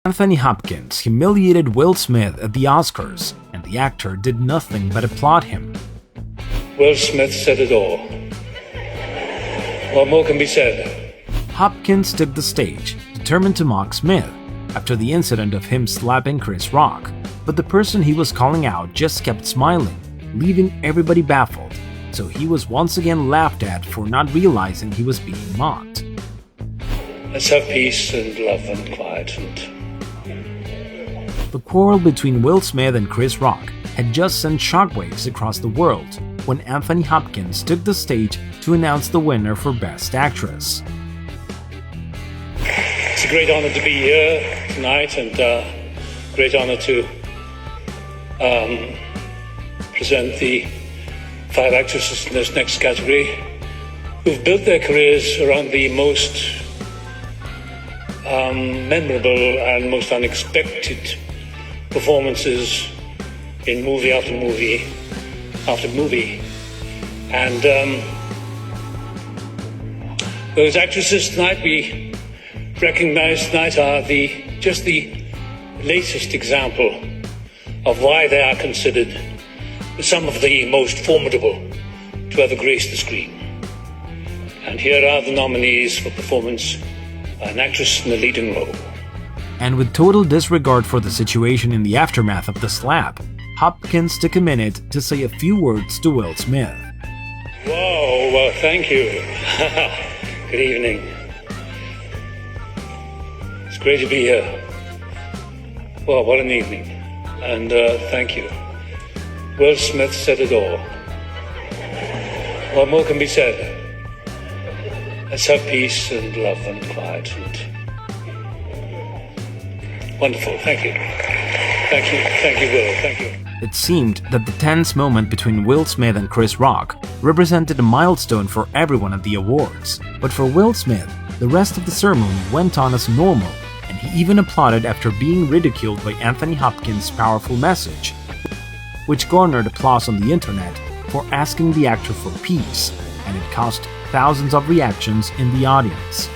Anthony Hopkins humiliated Will Smith at the Oscars, and the actor did nothing but applaud him. Will Smith said it all. What more can be said? Hopkins took the stage, determined to mock Smith, after the incident of him slapping Chris Rock, but the person he was calling out just kept smiling, leaving everybody baffled, so he was once again laughed at for not realizing he was being mocked. Let's have peace and love and quiet and... The quarrel between Will Smith and Chris Rock had just sent shockwaves across the world when Anthony Hopkins took the stage to announce the winner for Best Actress. It's a great honor to be here tonight, and great honor to present the 5 actresses in this next category who've built their careers around the most memorable and most unexpected performances in movie after movie after movie. And those actresses tonight we recognize tonight are just the latest example of why they are considered some of the most formidable to ever grace the screen. And here are the nominees for performance by an actress in the leading role. And with total disregard for the situation in the aftermath of the slap, Hopkins took a minute to say a few words to Will Smith. Whoa, well, thank you. Good evening. It's great to be here. Well, what an evening. And thank you. Will Smith said it all. What more can be said? Let's have peace and love and quiet and... Wonderful, thank you. Thank you, Will, thank you. It seemed that the tense moment between Will Smith and Chris Rock represented a milestone for everyone at the awards. But for Will Smith, the rest of the ceremony went on as normal, and he even applauded after being ridiculed by Anthony Hopkins' powerful message, which garnered applause on the internet for asking the actor for peace, and it caused thousands of reactions in the audience.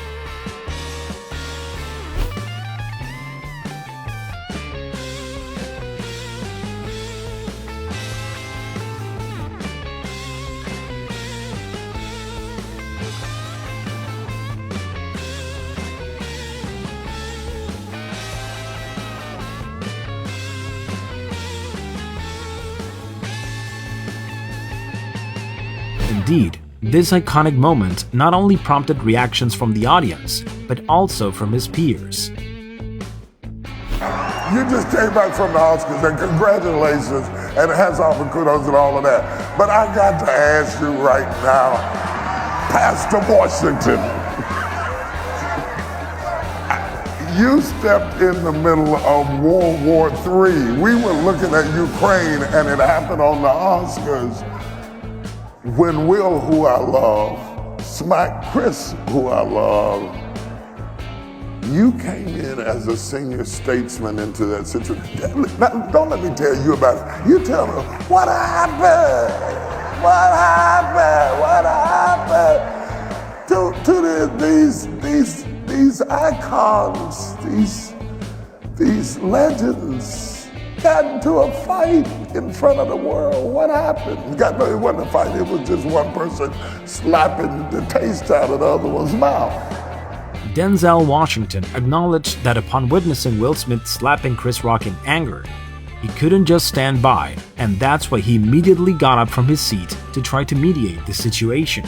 Indeed, this iconic moment not only prompted reactions from the audience, but also from his peers. You just came back from the Oscars, and congratulations, and hats off and kudos and all of that. But I got to ask you right now, Pastor Washington, you stepped in the middle of World War III. We were looking at Ukraine, and it happened on the Oscars. When Will, who I love, smacked Chris, who I love, you came in as a senior statesman into that situation. Don't let me tell you about it. You tell me, what happened? What happened? What happened? To these icons, these legends, got into a fight in front of the world. What happened? It wasn't a fight, it was just one person slapping the taste out of the other one's mouth. Denzel Washington acknowledged that upon witnessing Will Smith slapping Chris Rock in anger, he couldn't just stand by, and that's why he immediately got up from his seat to try to mediate the situation.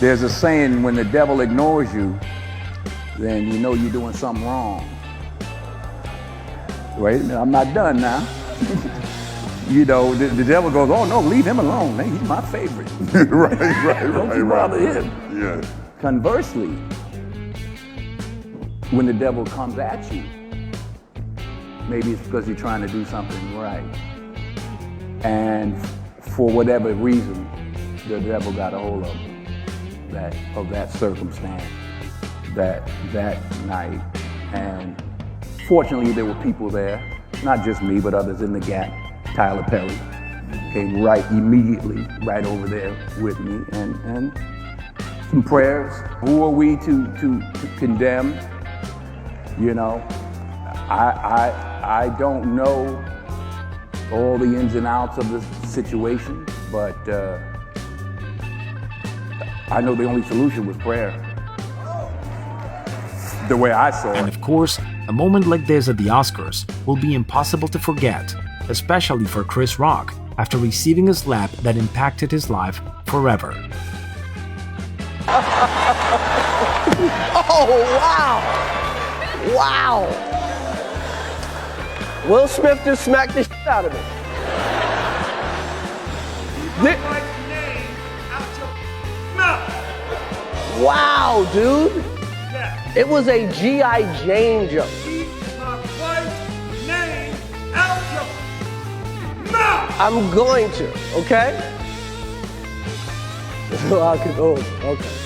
There's a saying, when the devil ignores you, then you know you're doing something wrong. Wait a minute, I'm not done now. You know, the devil goes, oh no, leave him alone. Man, he's my favorite. Don't you bother him. Yeah. Conversely, when the devil comes at you, maybe it's because you're trying to do something right. And for whatever reason, the devil got a hold of that circumstance that night. And fortunately, there were people there, not just me, but others in the gap. Tyler Perry came immediately right over there with me, and some prayers. Who are we to condemn? You know, I don't know all the ins and outs of the situation, but I know the only solution was prayer. The way I saw it. And of course, a moment like this at the Oscars will be impossible to forget, especially for Chris Rock, after receiving a slap that impacted his life forever. Oh, wow! Wow! Will Smith just smacked the shit out of me. Wow, dude! It was a G.I. Jane jump. Keep my wife's name out your mouth! I'm going to, okay? Okay.